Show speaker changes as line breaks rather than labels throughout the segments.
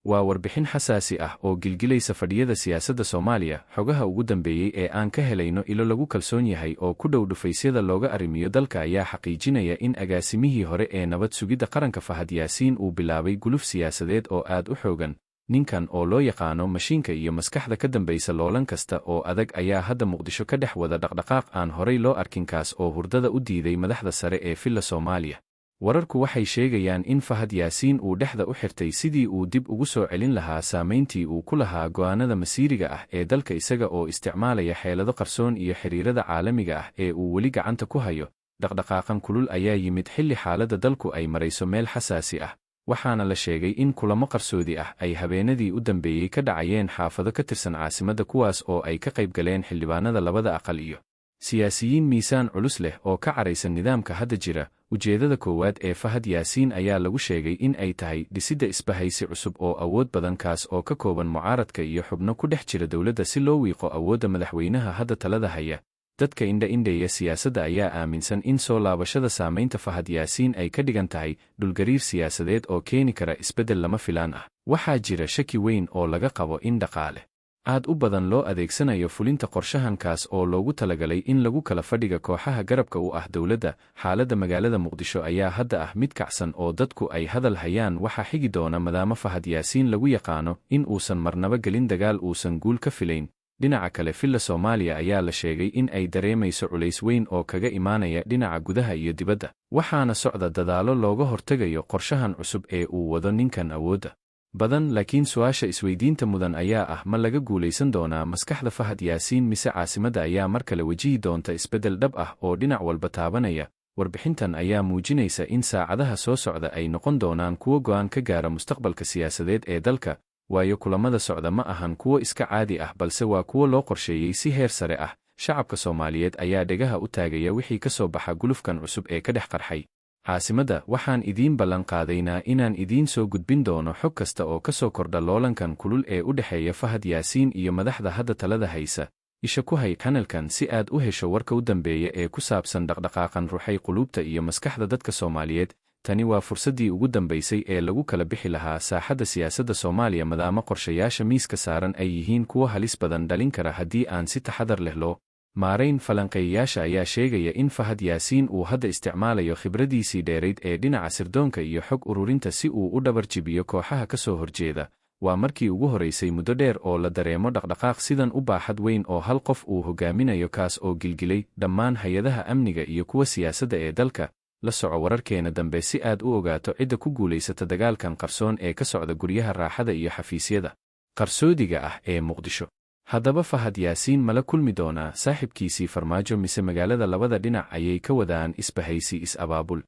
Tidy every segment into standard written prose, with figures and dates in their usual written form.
waa warbixin xasaasi ah oo gilgilaysa fadhiyada siyaasadda Soomaaliya. Xogaha ugu dambeeyay ee aan ka helayno ilo lagu kalsoon yahay oo ku dhow dhufaysyada looga arrimiyo dalka ayaa xaqiijinaya in agaasimihii hore ee nabad sugidda qaranka Fahad Yaasiin uu bilaabay guluf siyaasadeed oo aad u xoogan. Ninkan oo loo yaqaano mashiinka iyo maskaxda ka dambaysa loolan kasta oo adag ayaa hadda Muqdisho ka dhex wada dhaqdhaqaaq aan horay loo arkin, kaas oo hurdada u diiday madaxda sare ee filla Soomaaliya. Wararku waxay sheegayaan in Fahad Yaasiin uu dhexda u xirtay sidii uu dib ugu soo celin lahaa saamayntii uu ku lahaa go'aanada masiiriga ah ee dalka, isaga oo isticmaalaya xeelado qarsoon iyo xiriirada caalamiga ah ee uu weli gacanta ku hayo. Dhaqdhaqaaqan kulul ayaa yimid xilli xaaladda dalku ay marayso meel xasaasi ah, waxaana la sheegay in kulamo qarsoodi ah ay habeenadii u dambeeyey ka dhacayeen xaafado ka tirsan caasimadda, kuwaas oo ay ka qayb galeen xildhibaanada labada aqal iyo siyaasiyiin miisaan culus leh oo ka caraysan nidaamka hadda jira. Ujeedada koowaad ee Fahad Yaasiin ayaa lagu sheegay in ay tahay dhisidda isbahaysi cusub oo awood badan, kaas oo ka kooban mucaaradka iyo xubno ku dhex jira dowladda si loo wiiqo awoodda madaxweynaha hadda talada haya. Dadka indha-indheeya siyaasadda ayaa aaminsan in soo laabashada saamaynta Fahad Yaasiin ay ka dhigan tahay dhulgariir siyaasadeed oo keeni kara isbeddel lama filaan ah. Waxaa jira shaki weyn oo laga qabo in dhaqaale aad u badan loo adeegsanayo fulinta qorshahankaas oo loogu talagalay in lagu kala fadhiga kooxaha garabka u ah dowladda. Xaaladda magaalada Muqdisho ayaa hadda ah mid kacsan oo dadku ay hadal hayaan waxa xigi doona maadaama Fahad Yaasiin lagu yaqaano in uusan marnaba gelin dagaal uusan guul ka filayn. Dhinaca kale, filla Soomaaliya ayaa la sheegay in ay dareemayso culays weyn oo kaga imaanaya dhinaca gudaha iyo dibadda, waxaana socda dadaalo looga hortegayo qorshahan cusub ee uu wado ninkan awoodda badan. Laakiin su'aasha isweydiinta mudan ayaa ah, ma laga guulaysan doonaa maskaxda Fahad Yaasiin mise caasimadda ayaa mar kale wajihi doonta isbeddel dhab ah oo dhinac walba taabanaya? Warbixintan ayaa muujinaysa in saacadaha soo socda ay noqon doonaan kuwo go'aan ka gaara mustaqbalka siyaasadeed ee dalka, waayo kulamada socda ma ahan kuwo iska caadi ah, balse waa kuwo loo qorsheeyey si heer sare ah. Shacabka Soomaaliyeed ayaa dhegaha u taagaya wixii ka soo baxa gulufkan cusub ee ka dhex qarxay caasimadda. Waxaan idiin ballan qaadaynaa inaan idiin soo gudbin doono xog kasta oo ka soo kordha loolankan kulul ee u dhexeeya Fahad Yaasiin iyo madaxda hadda talada haysa. Isha ku hay kanalkan si aad u hesho warka u dambeeya ee ku saabsan dhaqdhaqaaqan ruuxay quluubta iyo maskaxda dadka Soomaaliyeed. Tani waa fursaddii ugu dambaysay ee lagu kala bixi lahaa saaxadda siyaasadda Soomaaliya, maadaama qorshayaasha miiska saaran ay yihiin kuwo halis badan dhalin kara haddii aan si taxadar leh loo maarayn. Falanqeeyayaasha ayaa sheegaya in Fahad Yaasiin uu hadda isticmaalayo khibradiisii dheerayd ee dhinaca sirdoonka iyo xog ururinta si uu u dhabar jibiyo kooxaha ka soo horjeeda. Waa markii ugu horeysay muddo dheer oo la dareemo dhaqdhaqaaq sidan u baaxad weyn oo hal qof uu hogaaminayo, kaas oo gilgilay dhammaan hay-adaha amniga iyo kuwa siyaasadda ee dalka. La soco wararkeena dambe si aad u ogaato cidda ku guulaysata dagaalkan qarsoon ee ka socda guryaha raaxada iyo xafiisyada qarsoodiga ah ee Muqdisho. Haddaba, Fahad Yaasiin mala kulmi doonaa saaxiibkiisii Farmaajo mise magaalada labada dhinac ayay ka wadaan isbahaysi is-abaabul?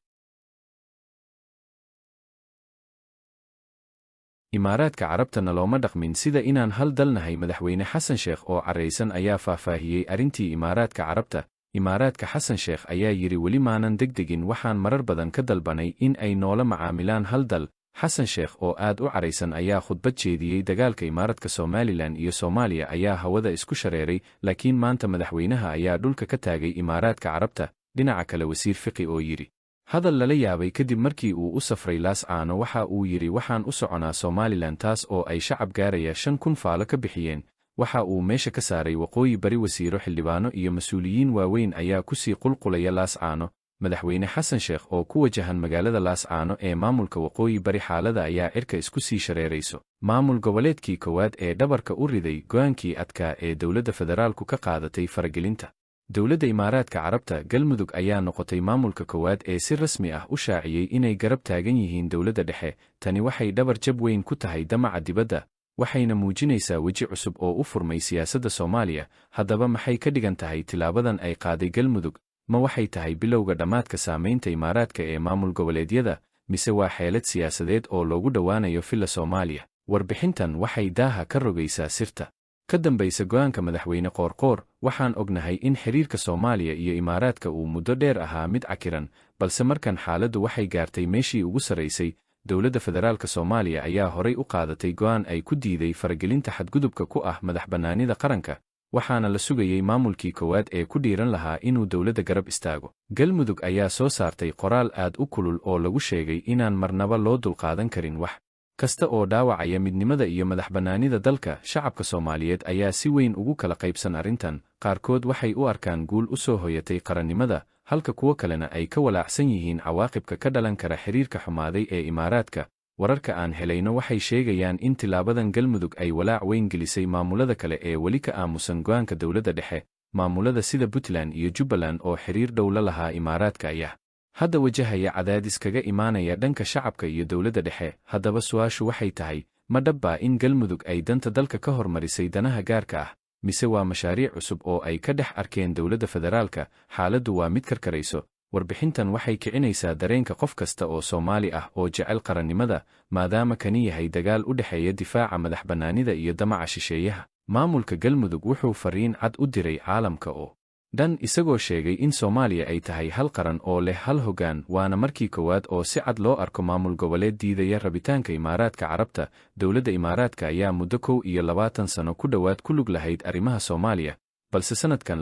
Imaaraadka Carabtana looma dhaqmin sida inaan hal dalnahay. Madaxweyne Xasan Sheekh oo caraysan ayaa faahfaahiyey arrintii Imaaraadka Carabta. Imaaraadka Xasan Sheekh ayaa yidhi weli maanan degdegin, waxaan marar badan ka dalbanay in ay noola macaamilaan hal dal. Xasan Sheekh oo aad u caraysan ayaa khudbad jeediyey dagaalka Imaaraadka Somalilan iyo Soomaaliya ayaa hawada isku shareeray, laakiin maanta madaxweynaha ayaa dhulka ka taagay Imaaraadka Carabta. Dhinaca kale, wasiir fiqi oo yidhi hadal lala yaabay kadib markii uu u safray Laascaano, waxa uu yidhi waxaan u soconaa Somalilan, taas oo ay shacab gaaraya 5,000 faalo ka bixiyeen. Waxa uu meesha ka saaray waqooyi bari. Wasiiro, xildhibaano iyo mas'uuliyiin waaweyn ayaa ku sii qulqulaya Laascaano. Madaxweyne Xasan Sheekh oo ku wajahan magaalada Laascaano ee maamulka waqooyi bari. Xaaladda ayaa cirka isku sii shareerayso. Maamul goboleedkii koowaad ee dhabarka u riday go'aankii adkaa ee dowladda federaalku ka qaadatay faragelinta dowladda Imaaraadka Carabta. Galmudug ayaa noqotay maamulka koowaad ee si rasmi ah u shaaciyey inay garab taagan yihiin dowladda dhexe. Tani waxay dhabar jab weyn ku tahay damaca dibadda, waxayna muujinaysaa weji cusub oo u furmay siyaasadda Soomaaliya. Haddaba, maxay ka dhigan tahay tilaabadan ay qaaday Galmudug? Ma waxay tahay bilowga dhammaadka saamaynta Imaaraadka ee maamul goboleedyada, mise waa xeelad siyaasadeed oo loogu dhowaanayo filla Soomaaliya? Warbixintan waxay daaha ka rogaysaa sirta ka dambaysa go'aanka madaxweyne Qoorqoor. Waxaan ognahay in xiriirka Soomaaliya iyo Imaaraadka uu muddo dheer ahaa mid cakiran, balse markan xaaladdu waxay gaartay meeshii ugu sarraysay. Dowladda federaalka Soomaaliya ayaa horay u qaadatay go'aan ay ku diiday faragelinta xadgudubka ku ah madaxbannaanida qaranka, waxaana la sugayey maamulkii koowaad ee ku dhiiran lahaa inuu dowladda garab istaago. Galmudug ayaa soo saartay qoraal aad u kulul oo lagu sheegay inaan marnaba loo dulqaadan karin wax kasta oo dhaawacaya midnimada iyo madaxbannaanida dalka. Shacabka Soomaaliyeed ayaa si weyn ugu kala qaybsan arrintan. Qaarkood waxay u arkaan guul u soo hoyatay qarannimada, halka kuwo kalena ay ka walaacsan yihiin cawaaqibka ka dhalan kara xiriirka xumaaday ee Imaaraadka. Wararka aan helayno waxay sheegayaan in tilaabadan Galmudug ay walaac weyn gelisay maamulada kale ee weli ka aamusan go'aanka dowladda dhexe. Maamulada sida Puntland iyo Jubbaland oo xiriir dhow la lahaa Imaaraadka ayaa hadda wajahaya cadaadis kaga imaanaya dhanka shacabka iyo dowladda dhexe. Haddaba su'aashu waxay tahay, ma dhabbaa in Galmudug ay danta dalka ka hormarisay danaha gaarka ah, mise waa mashaariic cusub oo ay ka dhex arkeen dowladda federaalka? Xaaladdu waa mid karkarayso. Warbixintan waxay kicinaysaa dareenka qof kasta oo Soomaali ah oo jecel qarannimada, maadaama kani yahay dagaal u dhexeeya difaaca madaxbannaanida iyo damaca shisheeyaha. Maamulka Galmudug wuxuu fariin cad u diray caalamka oo dhan isagoo sheegay in Soomaaliya ay tahay hal qaran oo leh hal hoggaan. Waana markii koowaad oo si cad loo arko maamul goboleed diidaya rabitaanka Imaaraadka Carabta. Dowladda Imaaraadka ayaa muddo 21 sano ku dhowaad ku lug lahayd arrimaha Soomaaliya, balse sanadkan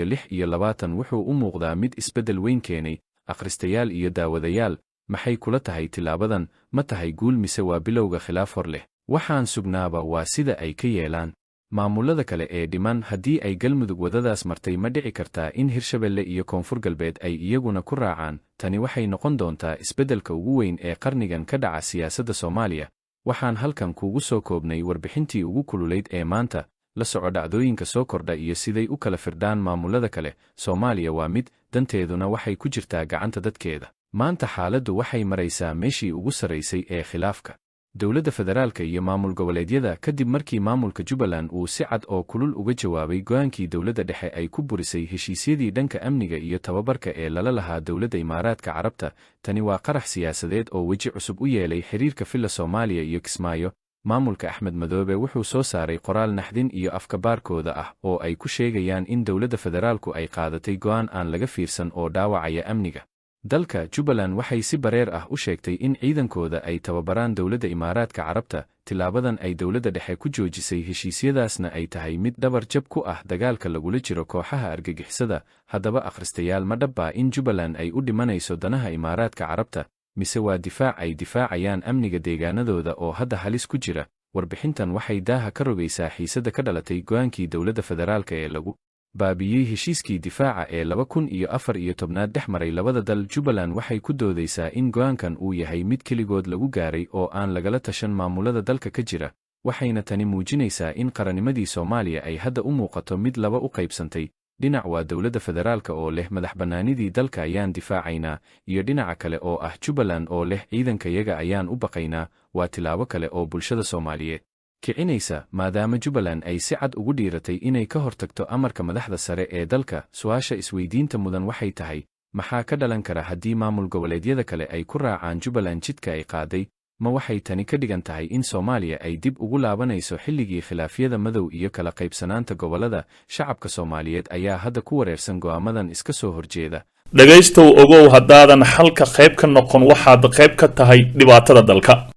2026 wuxuu u muuqdaa mid isbeddel weyn keenay. Akhristayaal iyo daawadayaal, maxay kula tahay tilaabadan? Ma tahay guul mise waa bilowga khilaaf hor leh? Waxaan sugnaaba waa sida ay ka yeelaan maamulada kale ee dhiman. Haddii ay Galmudug wadadaas martay, ma dhici kartaa in Hirshabelle iyo Koonfur Galbeed ay iyaguna ku raacaan? Tani waxay noqon doontaa isbeddelka ugu weyn ee qarnigan ka dhaca siyaasadda Soomaaliya. Waxaan halkan kuugu soo koobnay warbixintii ugu kululayd ee maanta. La soco dhacdooyinka soo kordha iyo siday u kala firdhaan maamulada kale. Soomaaliya waa mid, danteeduna waxay ku jirtaa gacanta dadkeeda. Maanta xaaladdu waxay maraysaa meeshii ugu sarraysay ee khilaafka dowladda federaalka iyo maamul goboleedyada, kadib markii maamulka Jubbaland uu si cad oo kulul uga jawaabay go'aankii dowladda dhexe ay ku burisay heshiisyadii dhanka amniga iyo tababarka ee lala lahaa dowladda Imaaraadka Carabta. Tani waa qarax siyaasadeed oo weji cusub u yeelay xiriirka filla Soomaaliya iyo Kismaayo. Maamulka Axmed Madoobe wuxuu soo saaray qoraal naxdin iyo afkabaarkooda ah oo ay ku sheegayaan in dowladda federaalku ay qaadatay go'aan aan laga fiirsan oo dhaawacaya amniga dalka. Jubbaland waxay si bareer ah u sheegtay in ciidankooda ay tababaraan dowladda Imaaraadka Carabta. Tilaabadan ay dowladda dhexe ku joojisay heshiisyadaasna ay tahay mid dhabar jab ku ah dagaalka lagula jiro kooxaha argagixisada. Haddaba akhristayaal, ma dhabbaa in Jubbaland ay u dhimanayso danaha Imaaraadka Carabta, mise waa difaac ay difaacayaan amniga deegaanadooda oo hadda halis ku jira? Warbixintan waxay daaha ka rogaysaa xiisadda ka dhalatay go'aankii dowladda federaalka ee lagu baabiyey heshiiskii difaaca ee 2014 dhex maray labada dal. Jubbaland waxay ku doodaysaa in go'aankan uu yahay mid keligood lagu gaaray oo aan lagala tashan maamulada dalka ka jira. Waxayna tani muujinaysaa in qarannimadii Soomaaliya ay hadda u muuqato mid laba u qaybsantay. Dhinac waa dowladda federaalka oo leh madaxbannaanidii dalka ayaan difaacaynaa, iyo dhinaca kale oo ah Jubbaland oo leh ciidankayaga ayaan u baqaynaa. Waa tilaabo kale oo bulshada Soomaaliyeed kicinaysa, maadaama Jubbaland ay si cad ugu dhiiratay inay ka hortagto amarka madaxda sare ee dalka. Su'aasha isweydiinta mudan waxay tahay, maxaa ka dhalan kara haddii maamul goboleedyada kale ay ku raacaan Jubbaland jidka ay qaaday? Ma waxay tani ka dhigan tahay in Soomaaliya ay dib ugu laabanayso xilligii khilaafyada madow iyo kala qaybsanaanta gobollada? Shacabka Soomaaliyeed ayaa hadda ku wareersan go'aamadan iska soo horjeeda.
Dhagaystow ogow haddaadan xalka qayb ka noqon waxaad qayb ka tahay dhibaatada dalka.